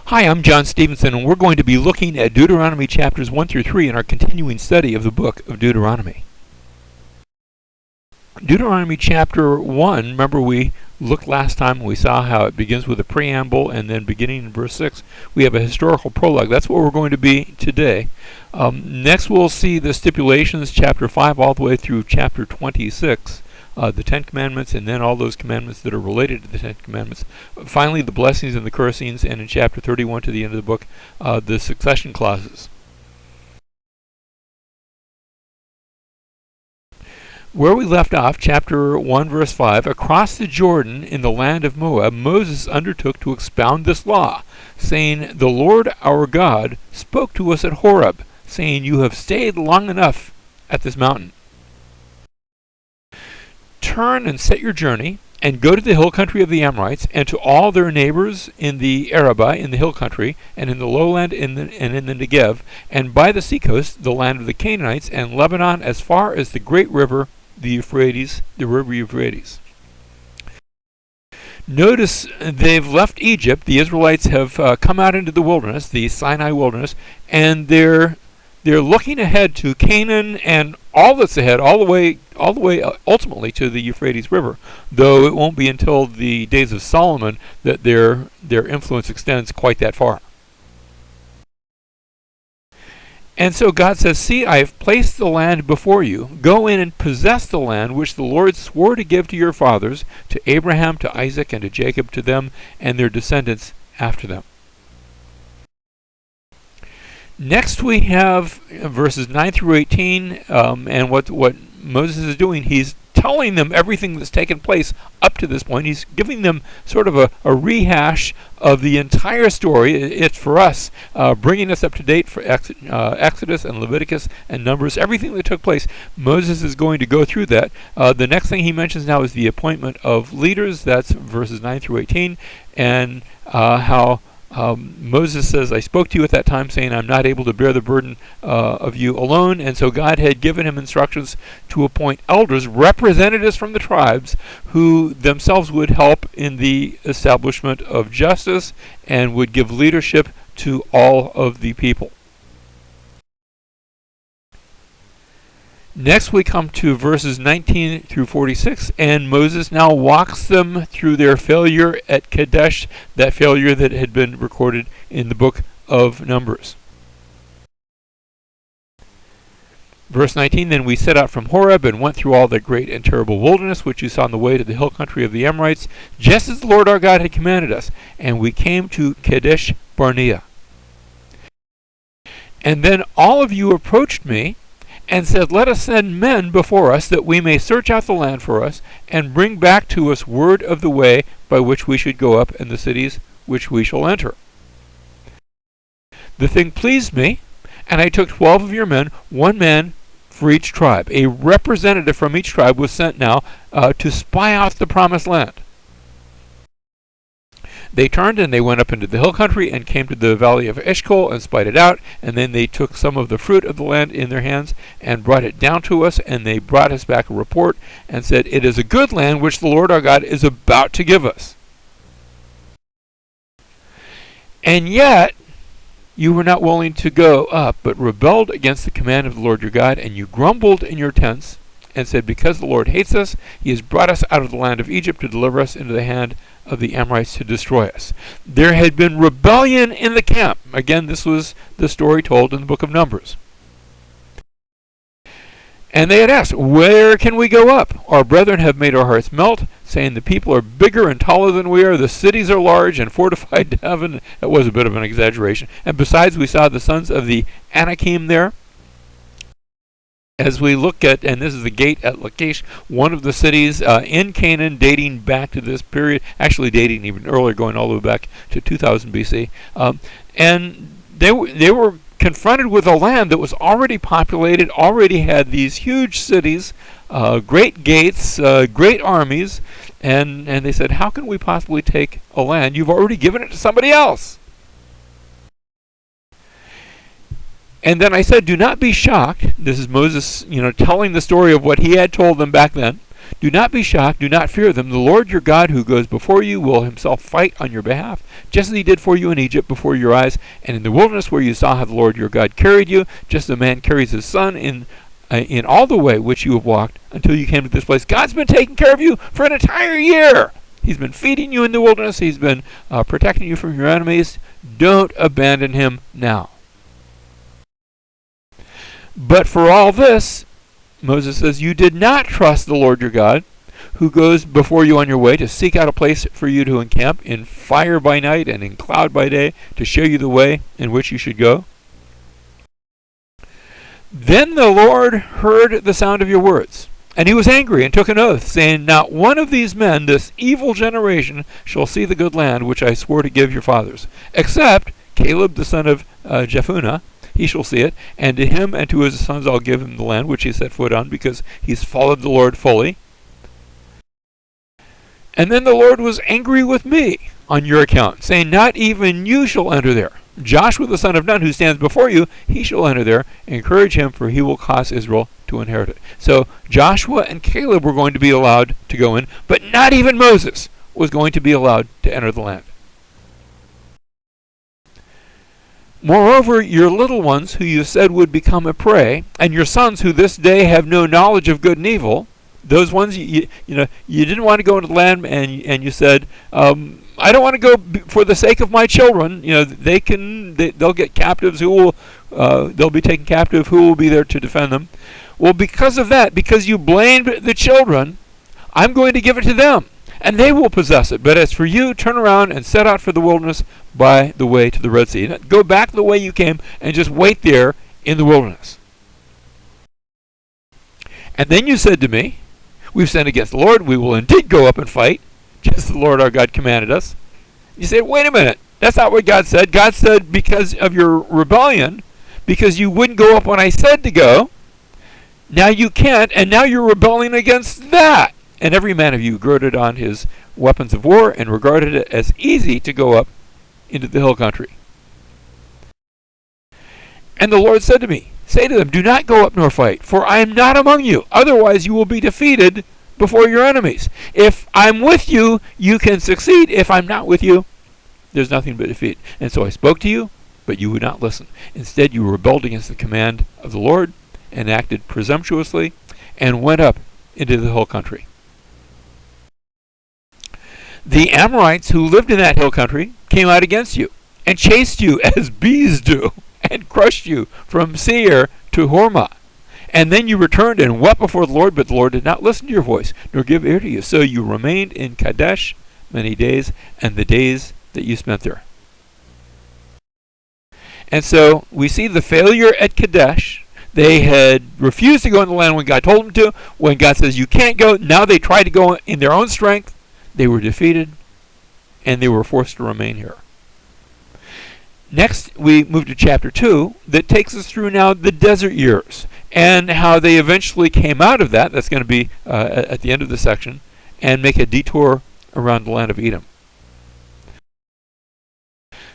Hi, I'm John Stevenson, and we're going to be looking at Deuteronomy chapters 1 through 3 in our continuing study of the book of Deuteronomy. Deuteronomy chapter 1, remember we looked last time and we saw how it begins with a preamble, and then beginning in verse 6, we have a historical prologue. That's what we're going to be today. Next we'll see the stipulations, chapter 5 all the way through chapter 26. The Ten Commandments, and then all those commandments that are related to the Ten Commandments. Finally, the blessings and the cursings, and in chapter 31 to the end of the book, the succession clauses. Where we left off, chapter 1, verse 5, across the Jordan in the land of Moab, Moses undertook to expound this law, saying, "The Lord our God spoke to us at Horeb, saying, you have stayed long enough at this mountain. Turn and set your journey, and go to the hill country of the Amorites, and to all their neighbors in the Arabah, in the hill country, and in the lowland, and in the Negev, and by the seacoast, the land of the Canaanites, and Lebanon, as far as the great river, the Euphrates, the river Euphrates." Notice they've left Egypt. The Israelites have come out into the wilderness, the Sinai wilderness, and they're looking ahead to Canaan and all that's ahead, all the way ultimately to the Euphrates River, though it won't be until the days of Solomon that their influence extends quite that far. And so God says, "See, I have placed the land before you. Go in and possess the land which the Lord swore to give to your fathers, to Abraham, to Isaac, and to Jacob, to them and their descendants after them." Next we have verses 9 through 18, and what Moses is doing, he's telling them everything that's taken place up to this point. He's giving them sort of a rehash of the entire story. It's for us, bringing us up to date for Exodus and Leviticus and Numbers, everything that took place. Moses is going to go through that. The next thing he mentions now is the appointment of leaders. That's verses 9 through 18, and how Moses says, "I spoke to you at that time, saying I'm not able to bear the burden of you alone." And so God had given him instructions to appoint elders, representatives from the tribes, who themselves would help in the establishment of justice and would give leadership to all of the people. Next we come to verses 19 through 46, and Moses now walks them through their failure at Kadesh, that failure that had been recorded in the book of Numbers. Verse 19, "Then we set out from Horeb and went through all the great and terrible wilderness which you saw on the way to the hill country of the Amorites, just as the Lord our God had commanded us, and we came to Kadesh Barnea. And then all of you approached me and said, let us send men before us, that we may search out the land for us, and bring back to us word of the way by which we should go up, and the cities which we shall enter. The thing pleased me, and I took 12 of your men, one man for each tribe." A representative from each tribe was sent now to spy out the promised land. "They turned and they went up into the hill country and came to the valley of Eshcol and spied it out. And then they took some of the fruit of the land in their hands and brought it down to us. And they brought us back a report and said, it is a good land which the Lord our God is about to give us. And yet you were not willing to go up, but rebelled against the command of the Lord your God. And you grumbled in your tents and said, because the Lord hates us, he has brought us out of the land of Egypt to deliver us into the hand of the Amorites to destroy us." There had been rebellion in the camp. Again, this was the story told in the book of Numbers. "And they had asked, where can we go up? Our brethren have made our hearts melt, saying the people are bigger and taller than we are. The cities are large and fortified to heaven." That was a bit of an exaggeration. "And besides, we saw the sons of the Anakim there." As we look at, and this is the gate at Lachish, one of the cities in Canaan dating back to this period, actually dating even earlier, going all the way back to 2000 BC. And they were confronted with a land that was already populated, already had these huge cities, great gates, great armies, and they said, how can we possibly take a land? You've already given it to somebody else. "And then I said, do not be shocked." This is Moses, telling the story of what he had told them back then. Do not be shocked, do not fear them. The Lord your God who goes before you will himself fight on your behalf, just as he did for you in Egypt before your eyes, and in the wilderness where you saw how the Lord your God carried you, just as a man carries his son in all the way which you have walked until you came to this place. God's been taking care of you for an entire year. He's been feeding you in the wilderness. He's been protecting you from your enemies. Don't abandon him now. But for all this, Moses says, you did not trust the Lord your God, who goes before you on your way to seek out a place for you to encamp in fire by night and in cloud by day to show you the way in which you should go. Then the Lord heard the sound of your words, and he was angry and took an oath, saying, not one of these men, this evil generation, shall see the good land which I swore to give your fathers, except Caleb the son of Jephunneh. He shall see it, and to him and to his sons I'll give him the land which he set foot on, because he's followed the Lord fully. And then the Lord was angry with me on your account, saying, not even you shall enter there. Joshua the son of Nun, who stands before you, he shall enter there. Encourage him, for he will cause Israel to inherit it. So Joshua and Caleb were going to be allowed to go in, but not even Moses was going to be allowed to enter the land. Moreover, your little ones, who you said would become a prey, and your sons, who this day have no knowledge of good and evil, those ones you didn't want to go into the land, and you said, I don't want to go for the sake of my children. They'll get captives they'll be taken captive. Who will be there to defend them? Well, because of that, because you blamed the children, I'm going to give it to them, and they will possess it. But as for you, turn around and set out for the wilderness by the way to the Red Sea. Go back the way you came and just wait there in the wilderness. And then you said to me, we've sinned against the Lord. We will indeed go up and fight, just as the Lord our God commanded us. You say, wait a minute. That's not what God said. God said because of your rebellion, because you wouldn't go up when I said to go, now you can't, and now you're rebelling against that. And every man of you girded on his weapons of war and regarded it as easy to go up into the hill country. And the Lord said to me, say to them, do not go up nor fight, for I am not among you. Otherwise you will be defeated before your enemies. If I'm with you, you can succeed. If I'm not with you, there's nothing but defeat. And so I spoke to you, but you would not listen. Instead, you rebelled against the command of the Lord and acted presumptuously and went up into the hill country. The Amorites who lived in that hill country came out against you and chased you as bees do and crushed you from Seir to Hormah. And then you returned and wept before the Lord, but the Lord did not listen to your voice, nor give ear to you. So you remained in Kadesh many days, and the days that you spent there. And so we see the failure at Kadesh. They had refused to go in the land when God told them to. When God says you can't go, now they tried to go in their own strength. They were defeated, and they were forced to remain here. Next, we move to chapter 2 that takes us through now the desert years and how they eventually came out of that. That's going to be at the end of the section, and make a detour around the land of Edom.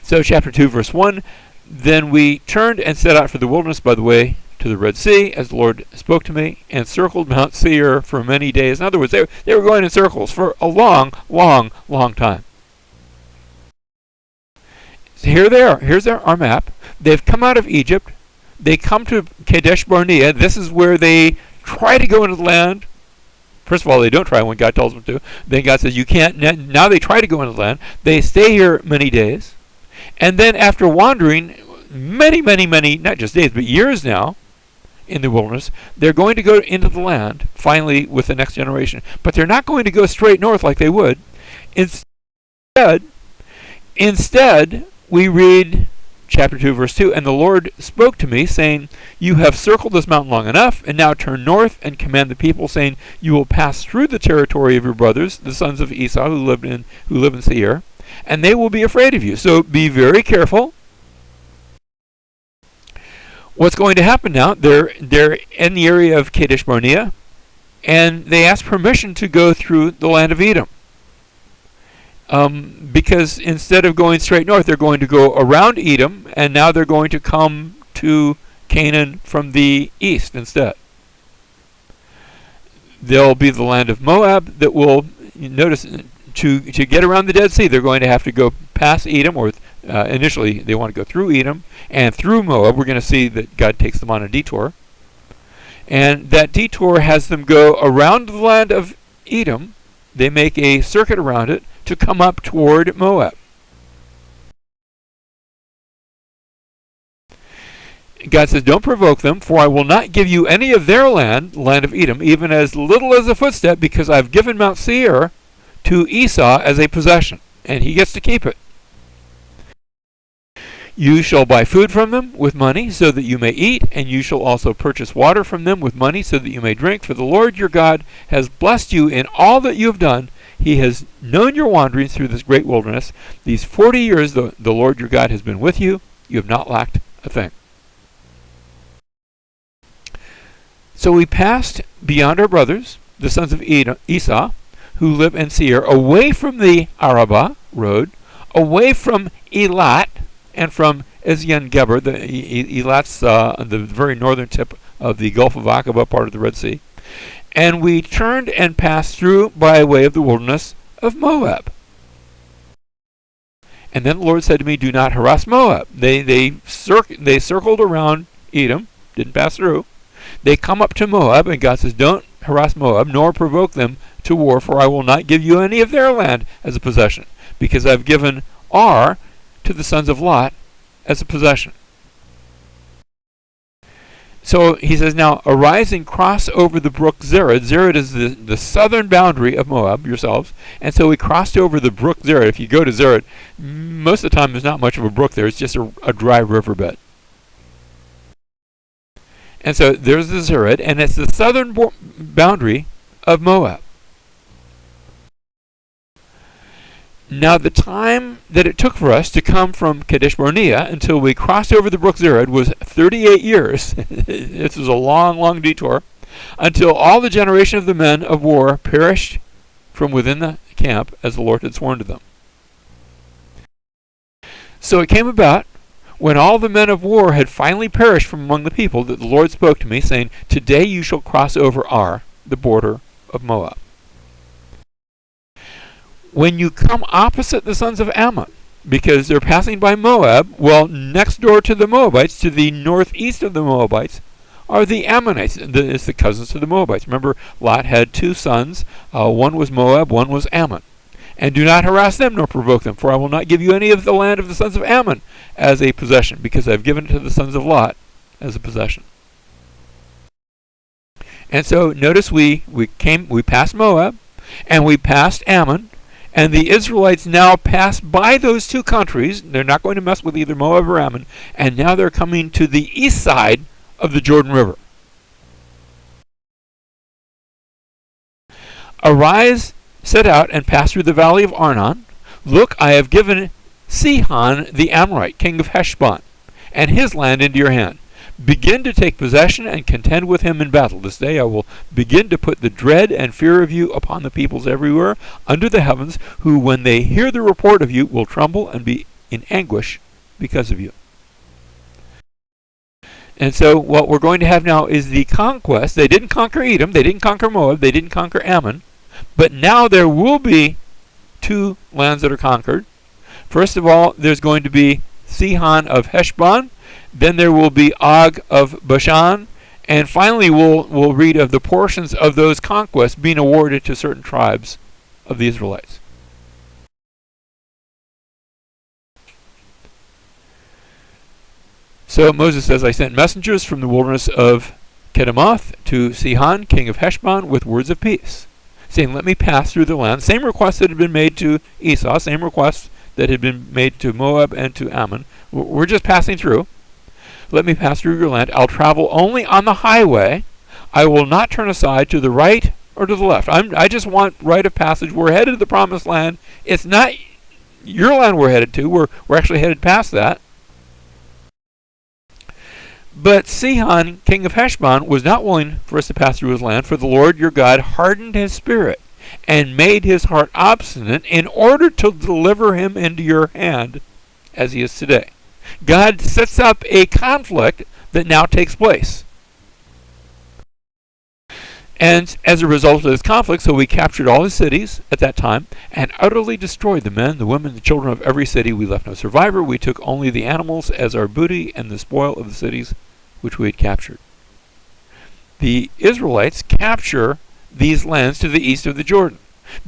So chapter 2, verse 1, then we turned and set out for the wilderness by the way to the Red Sea, as the Lord spoke to me, and circled Mount Seir for many days. In other words, they were going in circles for a long, long, long time. So here they are. Here's our map. They've come out of Egypt. They come to Kadesh Barnea. This is where they try to go into the land. First of all, they don't try when God tells them to. Then God says, you can't. Now they try to go into the land. They stay here many days. And then after wandering many, many, many, not just days, but years now, in the wilderness, they're going to go into the land, finally, with the next generation. But they're not going to go straight north like they would. Instead, we read chapter 2, verse 2, and the Lord spoke to me, saying, you have circled this mountain long enough, and now turn north and command the people, saying, you will pass through the territory of your brothers, the sons of Esau, who live in Seir, and they will be afraid of you. So be very careful. What's going to happen now? They're in the area of Kadesh Barnea, and they ask permission to go through the land of Edom. Because instead of going straight north, they're going to go around Edom, and now they're going to come to Canaan from the east instead. There'll be the land of Moab that will, notice, to get around the Dead Sea, they're going to have to go past Edom, or initially they want to go through Edom and through Moab. We're going to see that God takes them on a detour. And that detour has them go around the land of Edom. They make a circuit around it to come up toward Moab. God says, don't provoke them, for I will not give you any of their land, the land of Edom, even as little as a footstep, because I've given Mount Seir to Esau as a possession, and he gets to keep it. You shall buy food from them with money, so that you may eat, and you shall also purchase water from them with money, so that you may drink. For the Lord your God has blessed you in all that you have done. He has known your wanderings through this great wilderness. These 40 years the Lord your God has been with you. You have not lacked a thing. So we passed beyond our brothers, the sons of Esau, who live in Seir, away from the Arabah road, away from Elat, and from Ezion-Geber. Elat's the very northern tip of the Gulf of Aqaba, part of the Red Sea. And we turned and passed through by way of the wilderness of Moab. And then the Lord said to me, do not harass Moab. They circled around Edom, didn't pass through. They come up to Moab, and God says, don't harass Moab, nor provoke them to war, for I will not give you any of their land as a possession, because I've given Ar to the sons of Lot as a possession. So he says, now arise and cross over the brook Zered. Zered is the southern boundary of Moab, yourselves. And so we crossed over the brook Zered. If you go to Zered, most of the time there's not much of a brook there. It's just a dry riverbed. And so there's the Zered, and it's the southern boundary of Moab. Now the time that it took for us to come from Kadesh Barnea until we crossed over the brook Zered was 38 years. This was a long, long detour, until all the generation of the men of war perished from within the camp, as the Lord had sworn to them. So it came about, when all the men of war had finally perished from among the people, that the Lord spoke to me, saying, today you shall cross over Ar, the border of Moab. When you come opposite the sons of Ammon, because they're passing by Moab, well, next door to the Moabites, to the northeast of the Moabites, are the Ammonites. It's the cousins to the Moabites. Remember, Lot had two sons. One was Moab, one was Ammon. And do not harass them nor provoke them, for I will not give you any of the land of the sons of Ammon as a possession, because I have given it to the sons of Lot as a possession. And so notice we passed Moab, and we passed Ammon, and the Israelites now pass by those two countries. They're not going to mess with either Moab or Ammon, and now they're coming to the east side of the Jordan River. Arise, set out, and pass through the valley of Arnon. Look, I have given Sihon the Amorite, king of Heshbon, and his land into your hand. Begin to take possession and contend with him in battle. This day I will begin to put the dread and fear of you upon the peoples everywhere under the heavens, who, when they hear the report of you, will tremble and be in anguish because of you. And so what we're going to have now is the conquest. They didn't conquer Edom, they didn't conquer Moab, they didn't conquer Ammon, but now there will be two lands that are conquered. First of all, there's going to be Sihon of Heshbon. Then there will be Og of Bashan. And finally, we'll read of the portions of those conquests being awarded to certain tribes of the Israelites. So Moses says, I sent messengers from the wilderness of Kedemoth to Sihon, king of Heshbon, with words of peace, saying, let me pass through the land. Same request that had been made to Esau, same request that had been made to Moab and to Ammon. We're just passing through. Let me pass through your land. I'll travel only on the highway. I will not turn aside to the right or to the left. I just want right of passage. We're headed to the promised land. It's not your land we're headed to. We're actually headed past that. But Sihon, king of Heshbon, was not willing for us to pass through his land, for the Lord your God hardened his spirit and made his heart obstinate in order to deliver him into your hand as he is today. God sets up a conflict that now takes place. And as a result of this conflict, so we captured all the cities at that time and utterly destroyed the men, the women, the children of every city. We left no survivor. We took only the animals as our booty and the spoil of the cities which we had captured. The Israelites capture these lands to the east of the Jordan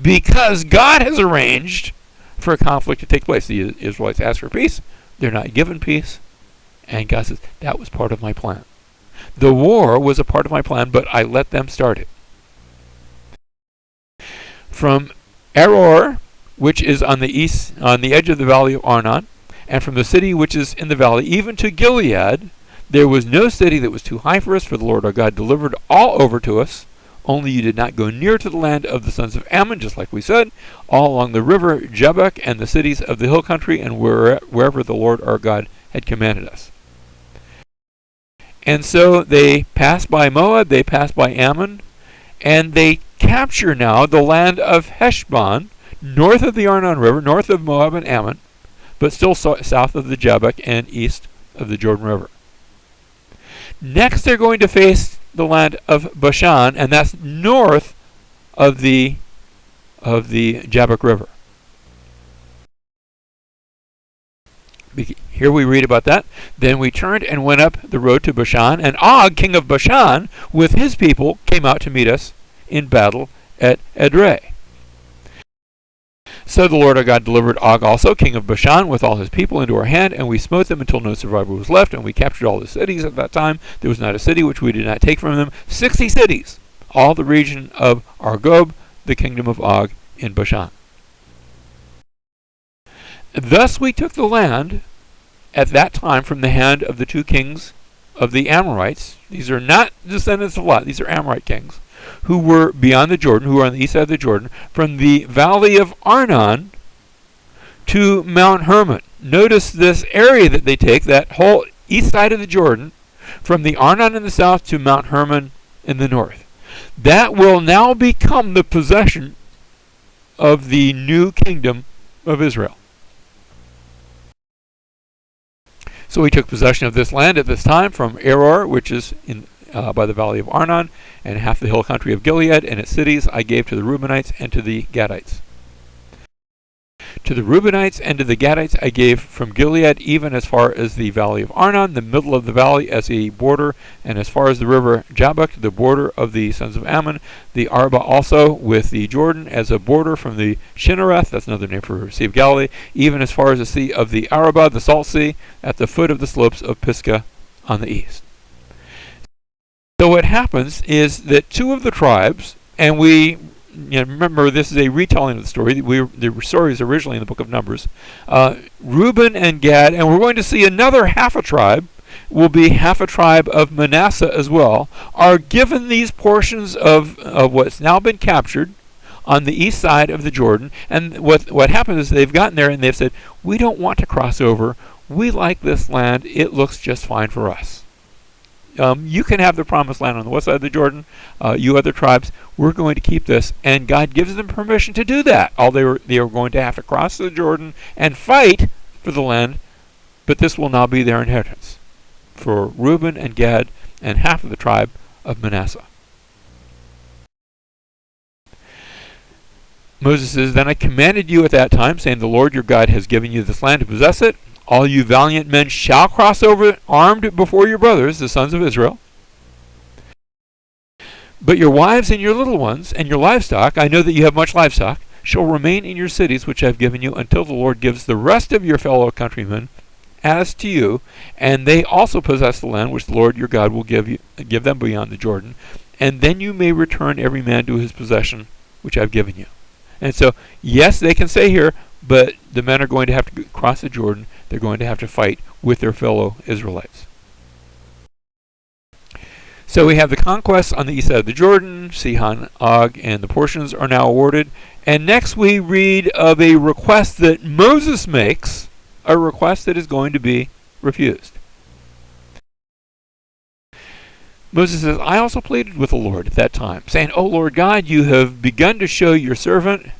because God has arranged for a conflict to take place. The Israelites ask for peace. They're not given peace. And God says, that was part of my plan. The war was a part of my plan, but I let them start it. From Aror, which is on the east, on the edge of the valley of Arnon, and from the city which is in the valley, even to Gilead, there was no city that was too high for us, for the Lord our God delivered all over to us. Only you did not go near to the land of the sons of Ammon, just like we said, all along the river Jabbok and the cities of the hill country, and wherever the Lord our God had commanded us. And so they pass by Moab, they pass by Ammon, and they capture now the land of Heshbon, north of the Arnon River, north of Moab and Ammon, but still south of the Jabbok and east of the Jordan River. Next, they're going to face the land of Bashan, and that's north of the Jabbok River. Here we read about that. Then we turned and went up the road to Bashan, and Og, king of Bashan, with his people, came out to meet us in battle at Edrei. So the Lord our God delivered Og also, king of Bashan, with all his people into our hand, and we smote them until no survivor was left, and we captured all the cities at that time. There was not a city which we did not take from them. 60 cities, all the region of Argob, the kingdom of Og in Bashan. Thus we took the land at that time from the hand of the two kings of the Amorites. These are not descendants of Lot, these are Amorite kings, who were beyond the Jordan, who were on the east side of the Jordan, from the valley of Arnon to Mount Hermon. Notice this area that they take, that whole east side of the Jordan, from the Arnon in the south to Mount Hermon in the north. That will now become the possession of the new kingdom of Israel. So we took possession of this land at this time from Aror, which is in by the valley of Arnon, and half the hill country of Gilead, and its cities I gave to the Reubenites and to the Gadites. To the Reubenites and to the Gadites I gave from Gilead even as far as the valley of Arnon, the middle of the valley as a border, and as far as the river Jabbok, the border of the sons of Ammon, the Arba also with the Jordan as a border from the Shinnereth, that's another name for Sea of Galilee, even as far as the sea of the Araba, the salt sea, at the foot of the slopes of Pisgah on the east. So what happens is that two of the tribes, and remember this is a retelling of the story. The story is originally in the book of Numbers. Reuben and Gad, and we're going to see another half a tribe, will be half a tribe of Manasseh as well, are given these portions of what's now been captured on the east side of the Jordan. And what happens is they've gotten there and they've said, we don't want to cross over. We like this land. It looks just fine for us. You can have the promised land on the west side of the Jordan. You other tribes, we're going to keep this. And God gives them permission to do that. They are going to have to cross the Jordan and fight for the land, but this will now be their inheritance for Reuben and Gad and half of the tribe of Manasseh. Moses says, then I commanded you at that time, saying, the Lord your God has given you this land to possess it. All you valiant men shall cross over armed before your brothers, the sons of Israel. But your wives and your little ones and your livestock, I know that you have much livestock, shall remain in your cities which I have given you until the Lord gives the rest of your fellow countrymen as to you, and they also possess the land which the Lord your God will give them beyond the Jordan, and then you may return every man to his possession which I have given you. And so, yes, they can stay here, but the men are going to have to cross the Jordan. They're going to have to fight with their fellow Israelites. So we have the conquests on the east side of the Jordan. Sihon, Og, and the portions are now awarded. And next we read of a request that Moses makes, a request that is going to be refused. Moses says, I also pleaded with the Lord at that time, saying, O Lord God, you have begun to show your servant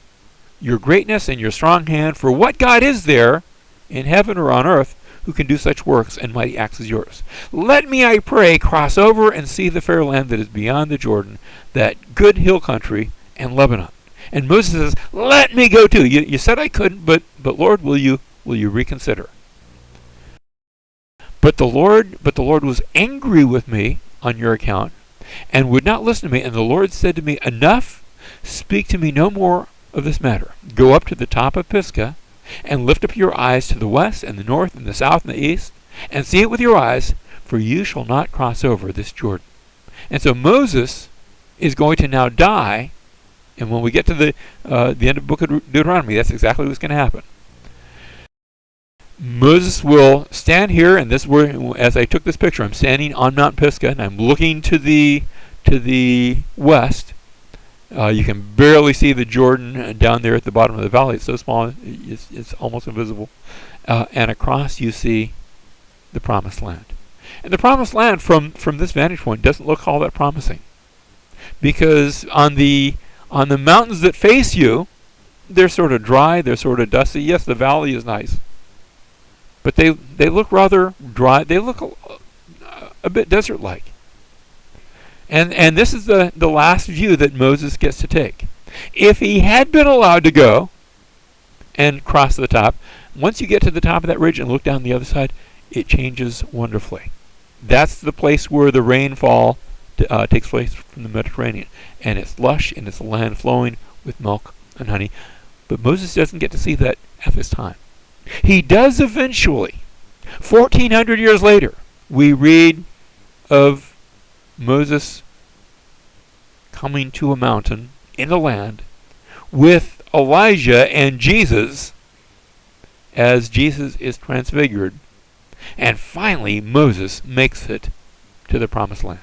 your greatness and your strong hand, for what God is there in heaven or on earth who can do such works and mighty acts as yours. Let me, I pray, cross over and see the fair land that is beyond the Jordan, that good hill country and Lebanon. And Moses says, let me go too. You said I couldn't, but Lord, will you reconsider? But the Lord was angry with me on your account, and would not listen to me. And the Lord said to me, enough, speak to me no more of this matter. Go up to the top of Pisgah, and lift up your eyes to the west and the north and the south and the east, and see it with your eyes, for you shall not cross over this Jordan. And so Moses is going to now die. And when we get to the end of the book of Deuteronomy, that's exactly what's going to happen. Moses will stand here, and this is where, as I took this picture, I'm standing on Mount Pisgah, and I'm looking to the west. You can barely see the Jordan down there at the bottom of the valley. It's so small, it's almost invisible. And across you see the Promised Land. And the Promised Land, from this vantage point, doesn't look all that promising, because on the mountains that face you, they're sort of dry, they're sort of dusty. Yes, the valley is nice, but they look rather dry. They look a bit desert-like. And this is the last view that Moses gets to take. If he had been allowed to go and cross the top, once you get to the top of that ridge and look down the other side, it changes wonderfully. That's the place where the rainfall takes place from the Mediterranean. And it's lush, and it's a land flowing with milk and honey. But Moses doesn't get to see that at this time. He does eventually. 1,400 years later, we read of Moses coming to a mountain in the land with Elijah and Jesus as Jesus is transfigured. And finally, Moses makes it to the Promised Land.